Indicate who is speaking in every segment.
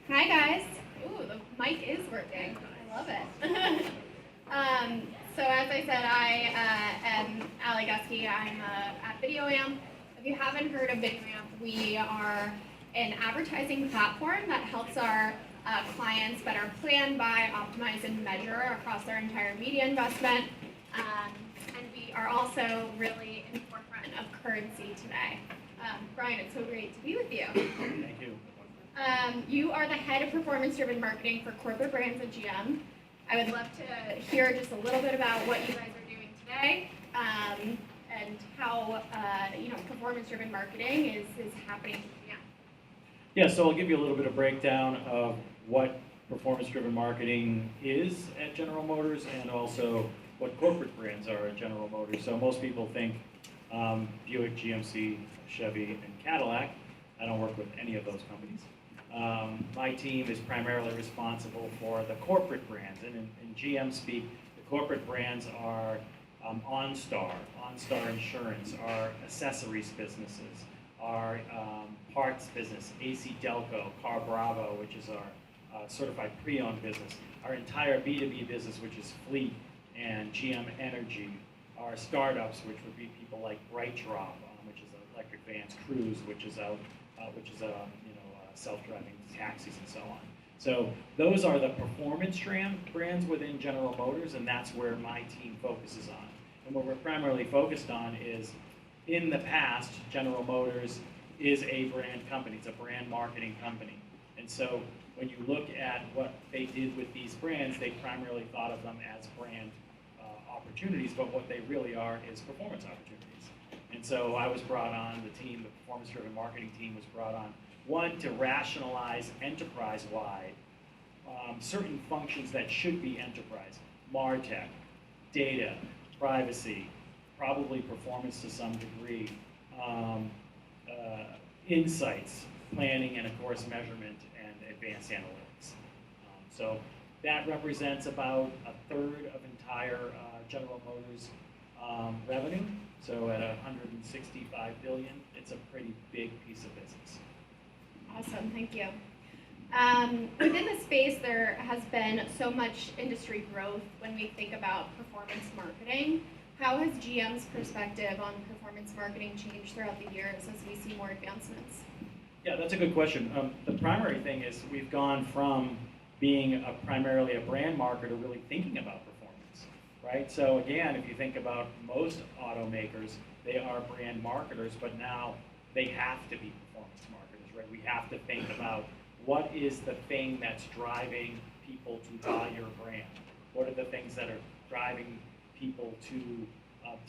Speaker 1: Hi guys. Ooh, the mic is working. I love it. So as I said, I am Gustke. I'm at Videoamp. If you haven't heard of Videoamp, we are an advertising platform that helps our clients better plan, buy, optimize, and measure across their entire media investment. And we are also really in the forefront of currency today. Brian, it's so great to be with you.
Speaker 2: Thank you.
Speaker 1: You are the head of performance-driven marketing for corporate brands at GM. I would love to hear just a little bit about what you guys are doing today and how performance-driven marketing is happening at GM.
Speaker 2: Yeah, so I'll give you a little bit of breakdown of what performance-driven marketing is at General Motors and also what corporate brands are at General Motors. So most people think Buick, GMC, Chevy, and Cadillac. I don't work with any of those companies. My team is primarily responsible for the corporate brands, and in GM speak, the corporate brands are OnStar Insurance, our accessories businesses, our parts business, AC Delco, Car Bravo, which is our certified pre-owned business, our entire B2B business, which is fleet and GM Energy, our startups, which would be people like BrightDrop, which is electric vans, Cruise, which is self-driving taxis and so on. So those are the performance brands within General Motors, and that's where my team focuses on. And what we're primarily focused on is, in the past, General Motors is a brand company. It's a brand marketing company. And so when you look at what they did with these brands, they primarily thought of them as brand opportunities, but what they really are is performance opportunities. And so I was brought on, the performance-driven marketing team was brought on, one, to rationalize enterprise-wide certain functions that should be enterprise, MarTech, data, privacy, probably performance to some degree, insights, planning, and of course measurement and advanced analytics. So that represents about a third of entire General Motors revenue. So at 165 billion, it's a pretty big piece of business.
Speaker 1: Awesome, thank you. Within the space, there has been so much industry growth when we think about performance marketing. How has GM's perspective on performance marketing changed throughout the years as we see more advancements?
Speaker 2: Yeah, that's a good question. The primary thing is we've gone from being primarily a brand marketer really thinking about performance, right? So again, if you think about most automakers, they are brand marketers, but now they have to be performance marketers, right? We have to think about what is the thing that's driving people to buy your brand? What are the things that are driving people to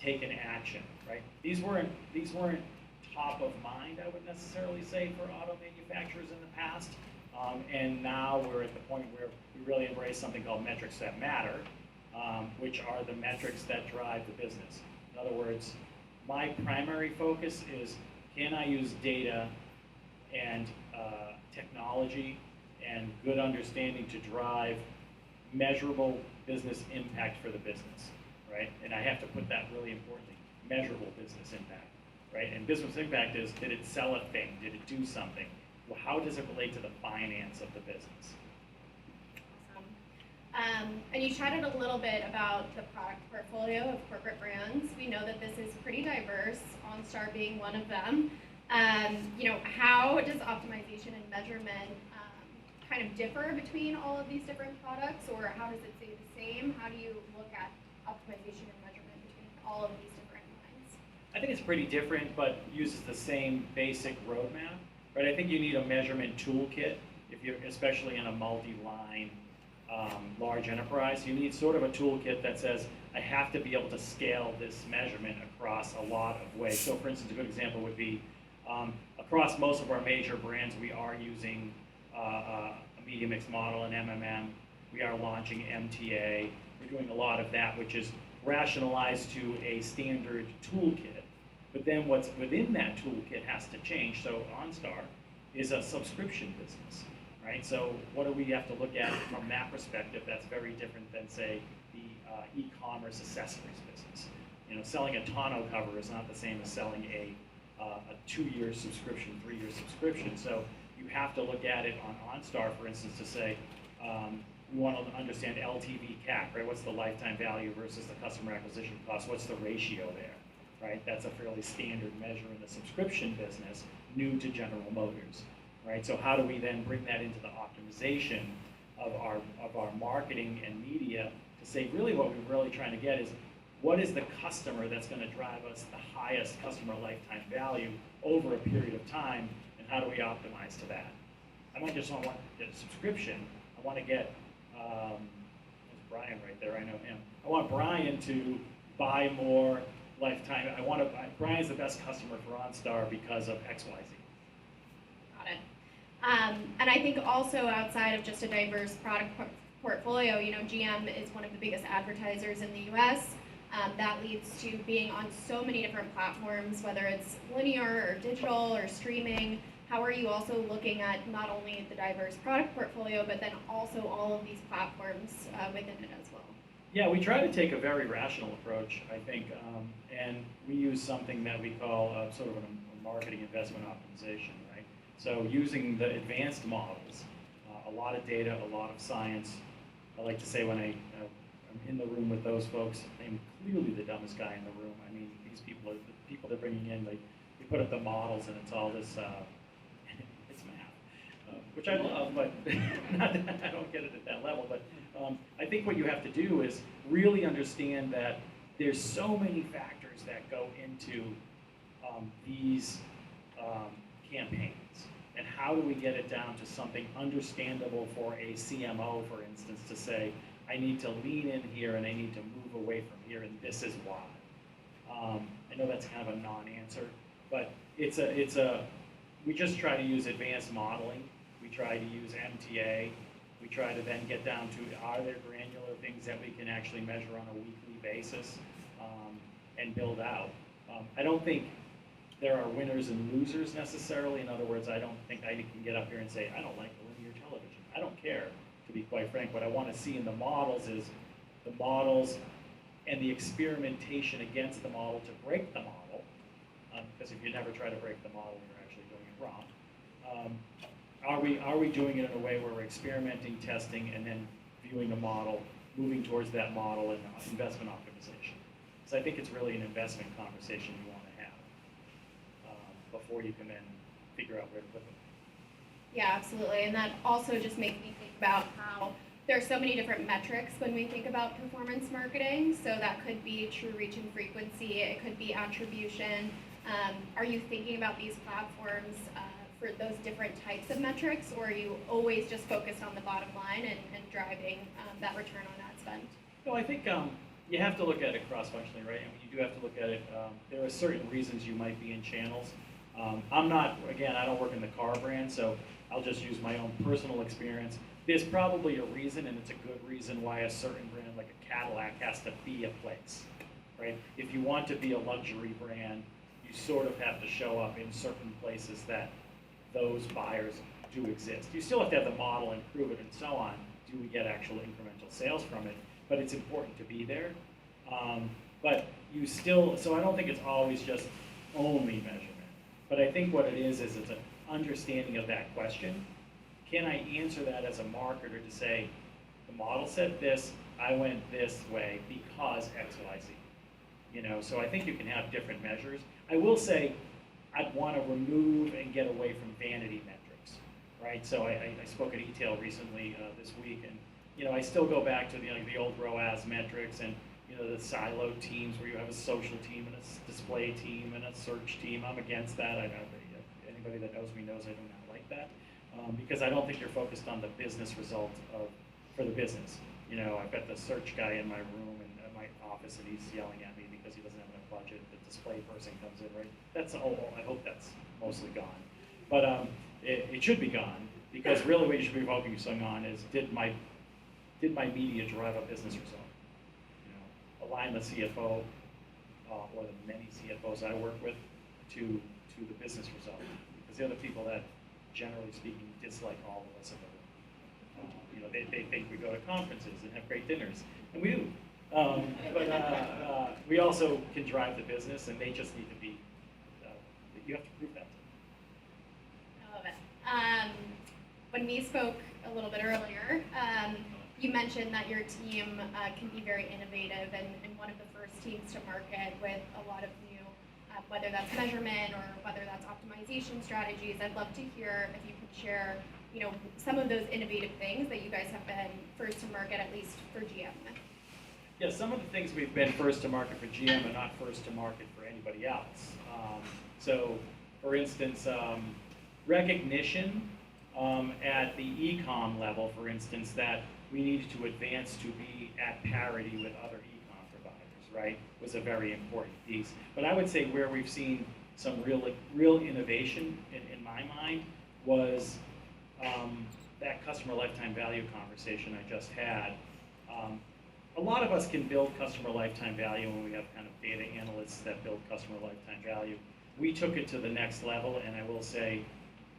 Speaker 2: take an action, right? These weren't top of mind, I would necessarily say, for auto manufacturers in the past. And now we're at the point where we really embrace something called metrics that matter, which are the metrics that drive the business. In other words, my primary focus is, can I use data and technology and good understanding to drive measurable business impact for the business, right? And I have to put that really importantly, measurable business impact, right? And business impact is, did it sell a thing? Did it do something? Well, how does it relate to the finance of the business?
Speaker 1: Awesome. And you chatted a little bit about the product portfolio of corporate brands. We know that this is pretty diverse, OnStar being one of them. How does optimization and measurement kind of differ between all of these different products, or how does it stay the same? How do you look at optimization and measurement between all of these different lines?
Speaker 2: I think it's pretty different, but uses the same basic roadmap, right? I think you need a measurement toolkit if you're, especially in a multi-line large enterprise. You need sort of a toolkit that says, I have to be able to scale this measurement across a lot of ways. So for instance, a good example would be across most of our major brands, we are using a media mix model and MMM. We are launching MTA. We're doing a lot of that, which is rationalized to a standard toolkit. But then what's within that toolkit has to change. So OnStar is a subscription business, right? So what do we have to look at from that perspective that's very different than, say, the e-commerce accessories business? Selling a tonneau cover is not the same as selling a 2-year subscription, 3-year subscription. So you have to look at it on OnStar, for instance, to say, we want to understand LTV CAC, right? What's the lifetime value versus the customer acquisition cost? What's the ratio there, right? That's a fairly standard measure in the subscription business, new to General Motors, right? So how do we then bring that into the optimization of our marketing and media to say, really what we're really trying to get is, what is the customer that's going to drive us the highest customer lifetime value over a period of time, and how do we optimize to that? I might just want to get a subscription. I want to get, there's Brian right there, I know him. I want Brian to buy more lifetime. Brian's the best customer for OnStar because of XYZ.
Speaker 1: Got it. And I think also outside of just a diverse product portfolio, GM is one of the biggest advertisers in the US. That leads to being on so many different platforms, whether it's linear or digital or streaming. How are you also looking at not only the diverse product portfolio, but then also all of these platforms within it as well?
Speaker 2: Yeah, we try to take a very rational approach, I think, and we use something that we call sort of a marketing investment optimization, right? So using the advanced models, a lot of data, a lot of science. I like to say when I'm in the room with those folks, I'm clearly the dumbest guy in the room. I mean, these people are the people they're bringing in. They put up the models, and it's all this. It's math, which I love, but I don't get it at that level. But I think what you have to do is really understand that there's so many factors that go into these campaigns, and how do we get it down to something understandable for a CMO, for instance, to say, I need to lean in here and I need to move away from here, and this is why. I know that's kind of a non-answer, but we just try to use advanced modeling. We try to use MTA. We try to then get down to, are there granular things that we can actually measure on a weekly basis and build out. I don't think there are winners and losers necessarily. In other words, I don't think I can get up here and say, I don't like the linear television. I don't care, to be quite frank. What I want to see in the models is the models and the experimentation against the model to break the model, because if you never try to break the model, you're actually doing it wrong. Are we doing it in a way where we're experimenting, testing, and then viewing the model, moving towards that model and investment optimization? So I think it's really an investment conversation you want to have before you can then figure out where to put them.
Speaker 1: Yeah, absolutely. And that also just makes me think about how there are so many different metrics when we think about performance marketing. So that could be true reach and frequency. It could be attribution. Are you thinking about these platforms for those different types of metrics, or are you always just focused on the bottom line and driving that return on ad spend?
Speaker 2: No, I think you have to look at it cross-functionally, right? I mean, you do have to look at it. There are certain reasons you might be in channels. I'm not, again, I don't work in the car brand, so I'll just use my own personal experience. There's probably a reason, and it's a good reason, why a certain brand like a Cadillac has to be a place, right? If you want to be a luxury brand, you sort of have to show up in certain places that those buyers do exist. You still have to have the model and prove it and so on. Do we get actual incremental sales from it? But it's important to be there. But you still, so I don't think it's always just only measurement. But I think what it is it's an understanding of that question. Can I answer that as a marketer to say, the model said this, I went this way because X, Y, Z. So I think you can have different measures. I will say, I'd want to remove and get away from vanity metrics, right? So I spoke at e-tail recently this week, and I still go back to the old ROAS metrics and the siloed teams where you have a social team and a display team and a search team. I'm against that. I know anybody that knows me knows I do not like that because I don't think you're focused on the business result for the business. I've got the search guy in my room and at my office, and he's yelling at me because he doesn't have enough budget. The display person comes in, right? That's all. I hope that's mostly gone, but it should be gone because really what you should be focusing on is did my media drive a business result? Align the CFO or the many CFOs I work with to the business result, because they're the people that, generally speaking, dislike all of us in the room. They think we go to conferences and have great dinners, and we do. But we also can drive the business, and they just need to be. You have to prove that to them.
Speaker 1: I love it. when we spoke a little bit earlier, you mentioned that your team can be very innovative and one of the first teams to market with a lot of new, whether that's measurement or whether that's optimization strategies. I'd love to hear if you could share, some of those innovative things that you guys have been first to market, at least for GM.
Speaker 2: Yeah, some of the things we've been first to market for GM are not first to market for anybody else. So, for instance, recognition at the e-com level, for instance, that we needed to advance to be at parity with other e-com providers, right, was a very important piece. But I would say where we've seen some real innovation in my mind was that customer lifetime value conversation I just had. A lot of us can build customer lifetime value when we have kind of data analysts that build customer lifetime value. We took it to the next level, and I will say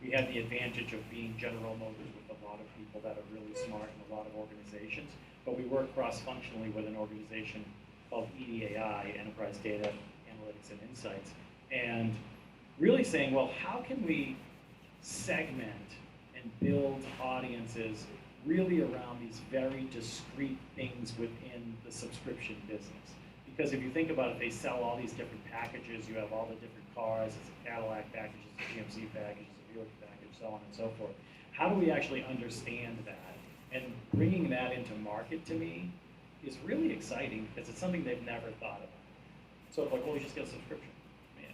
Speaker 2: we had the advantage of being General Motors with a lot of people that are really smart in a lot of organizations, but we work cross-functionally with an organization called EDAI, Enterprise Data Analytics and Insights, and really saying, well, how can we segment and build audiences really around these very discrete things within the subscription business? Because if you think about it, they sell all these different packages. You have all the different cars, it's a Cadillac package, it's a GMC package, it's a Buick package, so on and so forth. How do we actually understand that? And bringing that into market, to me, is really exciting because it's something they've never thought about. So it's like, well, we just get a subscription. Man,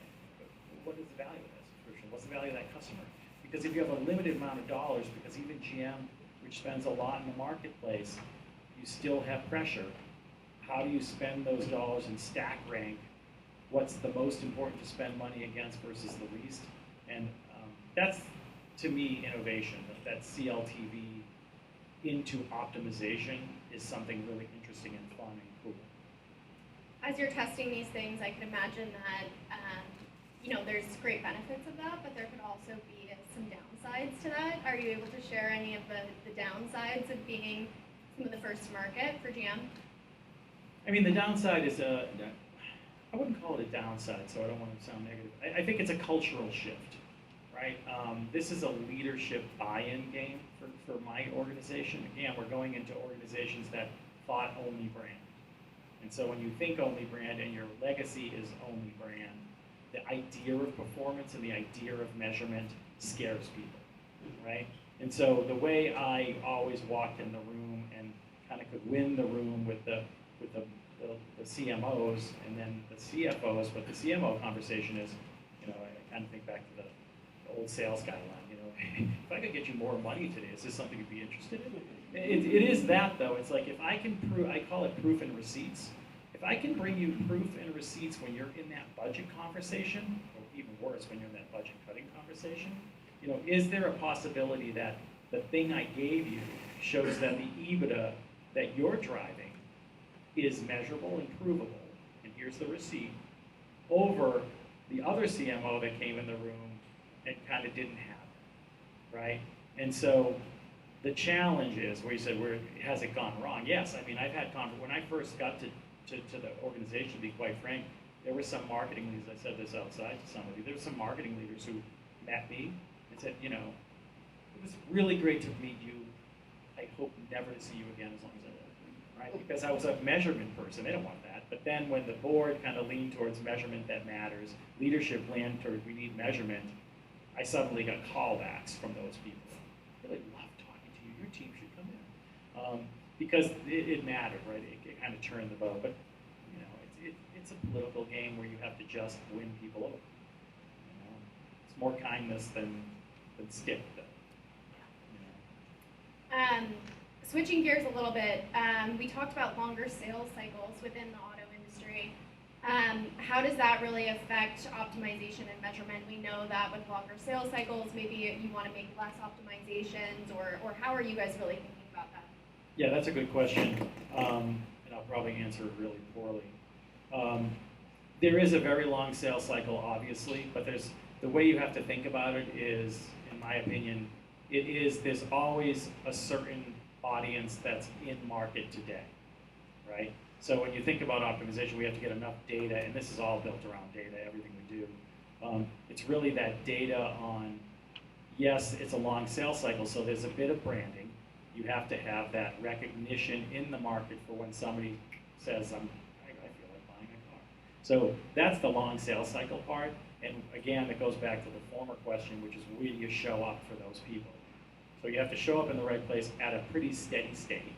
Speaker 2: what is the value of that subscription? What's the value of that customer? Because if you have a limited amount of dollars, because even GM, which spends a lot in the marketplace, you still have pressure. How do you spend those dollars and stack rank what's the most important to spend money against versus the least? And that's, to me, innovation. That CLTV into optimization is something really interesting and fun and cool.
Speaker 1: As you're testing these things, I can imagine that there's great benefits of that, but there could also be some downsides to that. Are you able to share any of the downsides of being some of the first to market for GM?
Speaker 2: I mean, the downside is I wouldn't call it a downside, so I don't want to sound negative. I think it's a cultural shift, right? This is a leadership buy-in game for my organization. Again, we're going into organizations that thought only brand. And so when you think only brand and your legacy is only brand, the idea of performance and the idea of measurement scares people, right? And so the way I always walked in the room and kind of could win the room with the CMOs and then the CFOs, but the CMO conversation is, I kind of think back to the old sales guy line, if I could get you more money today, is this something you'd be interested in? It is that, though. It's like if I can prove, I call it proof and receipts. If I can bring you proof and receipts when you're in that budget conversation, or even worse, when you're in that budget cutting conversation, is there a possibility that the thing I gave you shows that the EBITDA that you're driving is measurable and provable, and here's the receipt, over the other CMO that came in the room and kind of didn't have it, right? And so the challenge is, where you said, has it gone wrong? Yes, I mean, I've had when I first got to the organization, to be quite frank, there were some marketing leaders, I said this outside to somebody, there were some marketing leaders who met me and said, it was really great to meet you. I hope never to see you again as long as I live, right? Because I was a measurement person, they don't want that. But then when the board kind of leaned towards measurement that matters, leadership leaned toward we need measurement, I suddenly got callbacks from those people. I really love talking to you, your team should come in. Because it mattered, right? It kind of turned the boat. But it's a political game where you have to just win people over. It's more kindness than stick, though.
Speaker 1: Switching gears a little bit, we talked about longer sales cycles within the auto industry. How does that really affect optimization and measurement? We know that with longer sales cycles, maybe you want to make less optimizations, or how are you guys really thinking about that?
Speaker 2: Yeah, that's a good question, and I'll probably answer it really poorly. There is a very long sales cycle, obviously, but the way you have to think about it is, in my opinion, there's always a certain audience that's in market today, right? So when you think about optimization, we have to get enough data, and this is all built around data, everything we do. It's really that data on yes, it's a long sales cycle, so there's a bit of branding. You have to have that recognition in the market for when somebody says, I feel like buying a car. So that's the long sales cycle part. And again, it goes back to the former question, which is where do you show up for those people? So you have to show up in the right place at a pretty steady state.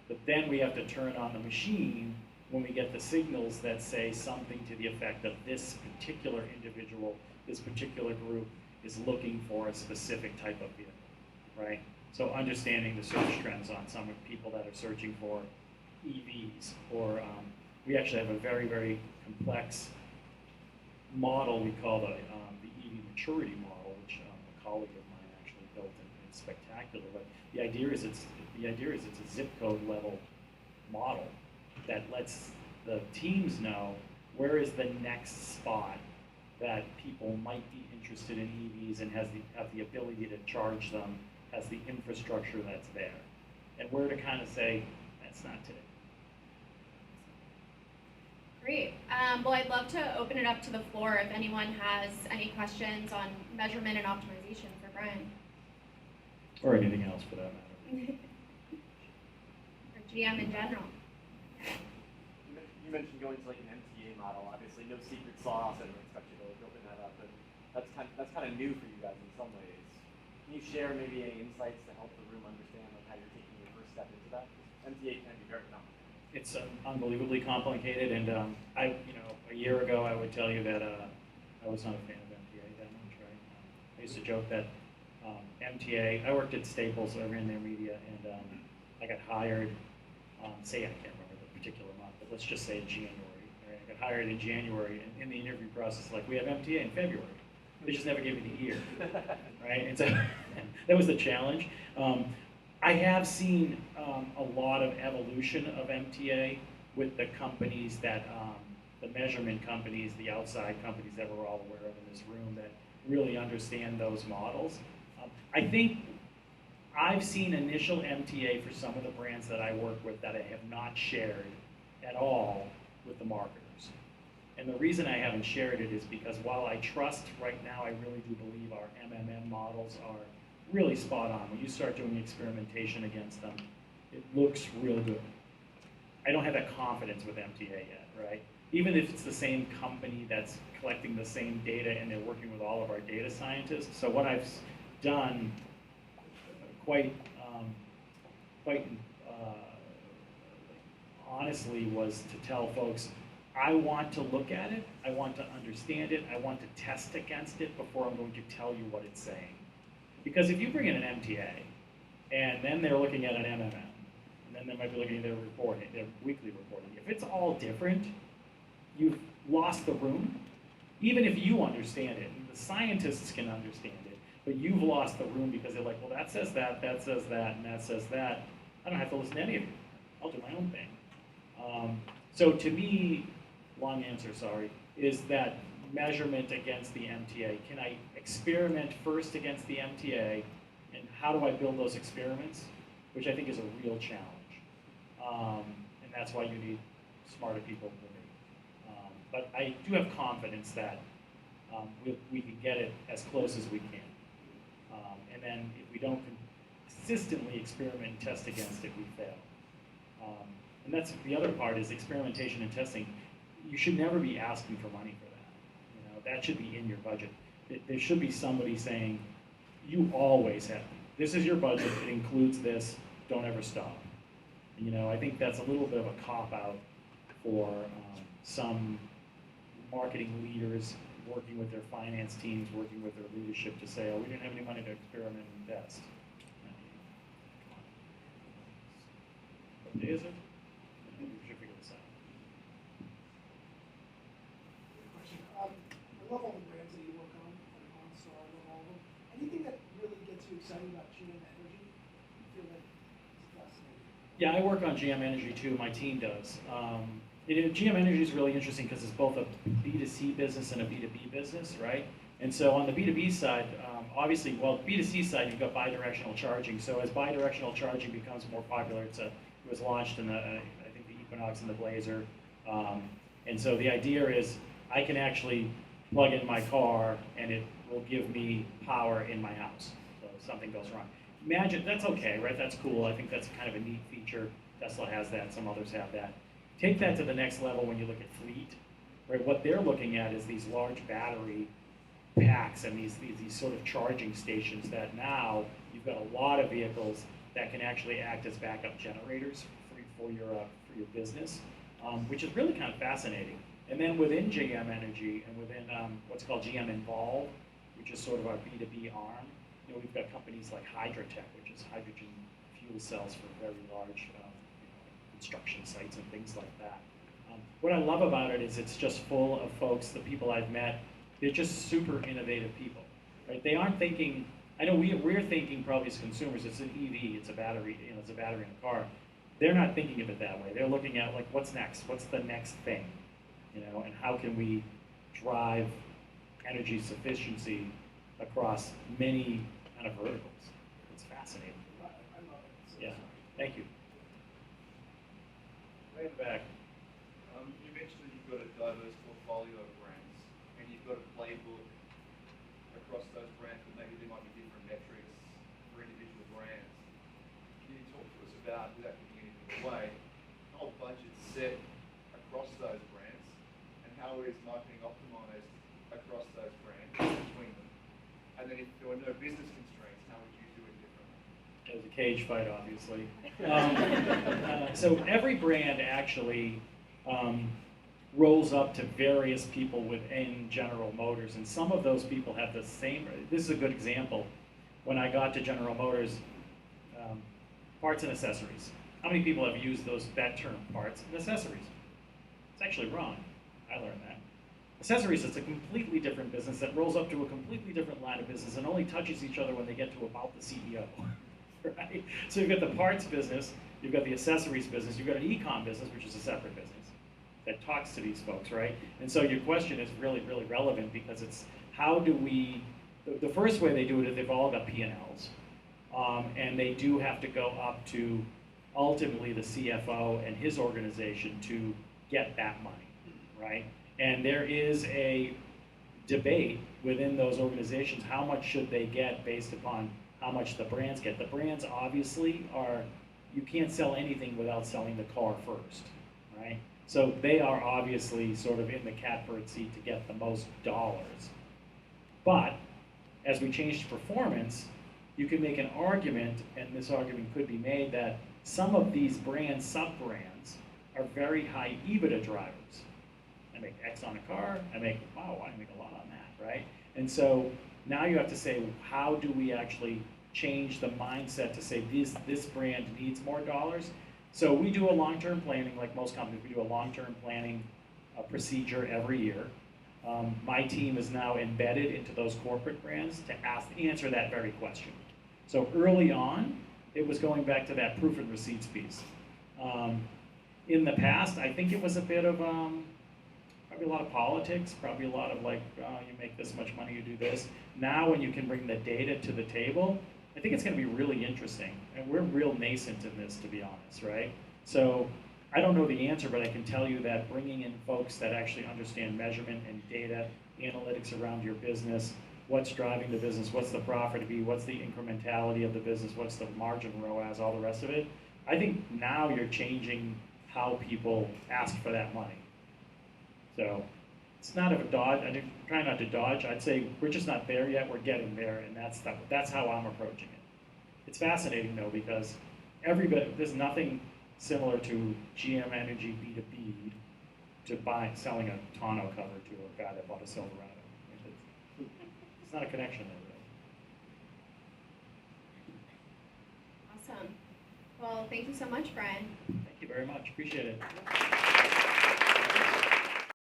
Speaker 2: But then we have to turn on the machine when we get the signals that say something to the effect of this particular individual, this particular group is looking for a specific type of vehicle, right? So understanding the search trends on some people that are searching for EVs, or we actually have a very, very complex model we call the EV maturity model, which a colleague of mine actually built, and it's spectacular. But the idea is it's a zip code level model that lets the teams know where is the next spot that people might be interested in EVs and have the ability to charge them, has the infrastructure that's there, and where to kind of say that's not today.
Speaker 1: Great. Well, I'd love to open it up to the floor if anyone has any questions on measurement and optimization for Brian.
Speaker 2: Or anything else for that matter.
Speaker 1: Or GM in general.
Speaker 3: You mentioned going to like an MTA model. Obviously, no secret sauce. I don't expect you to open that up, but that's kind of new for you guys in some ways. Can you share maybe any insights to help the room understand like how you're taking your first step into that? MTA can be very complicated.
Speaker 2: It's unbelievably complicated, and a year ago I would tell you that I was not a fan of MTA that much, right? I used to joke that MTA, I worked at Staples, so I ran their media, and I got hired, I can't remember the particular month, but let's just say January, right? I got hired in January, and in the interview process, like, we have MTA in February. They just never gave me the year, right? And so that was the challenge. I have seen a lot of evolution of MTA with the companies that, the measurement companies, the outside companies that we're all aware of in this room that really understand those models. I think I've seen initial MTA for some of the brands that I work with that I have not shared at all with the marketers. And the reason I haven't shared it is because while I trust right now, I really do believe our MMM models are really spot on. When you start doing experimentation against them, it looks real good. I don't have that confidence with MTA yet, right? Even if it's the same company that's collecting the same data and they're working with all of our data scientists. So what I've done quite honestly was to tell folks, I want to look at it, I want to understand it, I want to test against it before I'm going to tell you what it's saying. Because if you bring in an MTA, and then they're looking at an MMM, and then they might be looking at their reporting, their weekly reporting, if it's all different, you've lost the room. Even if you understand it, and the scientists can understand it, but you've lost the room because they're like, well, that says that says that, and that says that. I don't have to listen to any of you. I'll do my own thing. So to me, long answer, sorry, is that measurement against the MTA. Can I experiment first against the MTA, and how do I build those experiments? Which I think is a real challenge. And that's why you need smarter people than me. But I do have confidence that we can get it as close as we can. And then if we don't consistently experiment and test against it, we fail. And that's the other part is experimentation and testing. You should never be asking for money for that. That should be in your budget. There should be somebody saying, you always have, this is your budget, it includes this, don't ever stop. I think that's a little bit of a cop-out for some marketing leaders working with their finance teams, working with their leadership to say, oh, we didn't have any money to experiment and test. What day is it? We should figure this out.
Speaker 4: Question. I love all the brands that you work on, like OnStar, I love all of them. Anything that really gets you excited about GM Energy? I feel like it's fascinating.
Speaker 2: Yeah, I work on GM Energy too, my team does. GM Energy is really interesting because it's both a B2C business and a B2B business, right? And so on the B2B side, obviously, well, B2C side, you've got bidirectional charging. So as bidirectional charging becomes more popular, it was launched in I think the Equinox and the Blazer. And so the idea is I can actually plug in my car and it will give me power in my house. something goes wrong. Imagine, that's okay, right? That's cool. I think that's kind of a neat feature. Tesla has that, some others have that. Take that to the next level when you look at fleet, right? What they're looking at is these large battery packs and these sort of charging stations that now you've got a lot of vehicles that can actually act as backup generators for your business, which is really kind of fascinating. And then within GM Energy and within what's called GM Involve, which is sort of our B2B arm, we've got companies like Hydrotech, which is hydrogen fuel cells for very large construction sites and things like that. What I love about it is it's just full of folks, the people I've met, they're just super innovative people, right? They aren't thinking, I know we're thinking probably as consumers, it's an EV, it's a battery, it's a battery in a car. They're not thinking of it that way. They're looking at like, what's next? What's the next thing? And how can we drive energy sufficiency across many kind of verticals? It's fascinating.
Speaker 4: I love it. So
Speaker 2: Yeah, thank you. Way in the back.
Speaker 5: You mentioned that you've got a diverse portfolio of brands, and you've got a playbook across those brands, but maybe there might be different metrics for individual brands. Can you talk to us about, without giving anything away, how budget's set across those brands, and how it is marketing optimized across those brands between them? And then if there were no business constraints, how would you do it differently?
Speaker 2: It was a cage fight, obviously. So every brand actually rolls up to various people within General Motors, and some of those people have the same. This is a good example. When I got to General Motors, parts and accessories. How many people have used that term, parts and accessories? It's actually wrong. I learned that. Accessories is a completely different business that rolls up to a completely different line of business and only touches each other when they get to about the CEO, right? So you've got the parts business, you've got the accessories business, you've got an e-com business, which is a separate business that talks to these folks, right? And so your question is really, really relevant because it's how do we, the first way they do it is they've all got P&Ls, and they do have to go up to ultimately the CFO and his organization to get that money, right? And there is a debate within those organizations, how much should they get based upon how much the brands get. The brands obviously are, you can't sell anything without selling the car first, right? So they are obviously sort of in the catbird seat to get the most dollars. But as we change to performance, you can make an argument, and this argument could be made, that some of these brands, sub-brands, are very high EBITDA drivers. I make X on a car, I make a lot on that, right? And so now you have to say, how do we actually change the mindset to say this brand needs more dollars? So we do a long-term planning, like most companies, we do a long-term planning procedure every year. My team is now embedded into those corporate brands to answer that very question. So early on, it was going back to that proof and receipts piece. In the past, I think it was a bit of probably a lot of politics, probably a lot of like, you make this much money, you do this. Now when you can bring the data to the table, I think it's going to be really interesting. And we're real nascent in this, to be honest, right? So I don't know the answer, but I can tell you that bringing in folks that actually understand measurement and data, analytics around your business, what's driving the business, what's the profit to be, what's the incrementality of the business, what's the margin ROAS, all the rest of it. I think now you're changing how people ask for that money. So it's not a dodge. I try not to dodge. I'd say we're just not there yet. We're getting there, and that's how I'm approaching it. It's fascinating though because there's nothing similar to GM Energy B2B to selling a tonneau cover to a guy that bought a Silverado. It's not a connection there, really.
Speaker 1: Awesome. Well, thank you so much, Brian.
Speaker 2: Thank you very much. Appreciate it.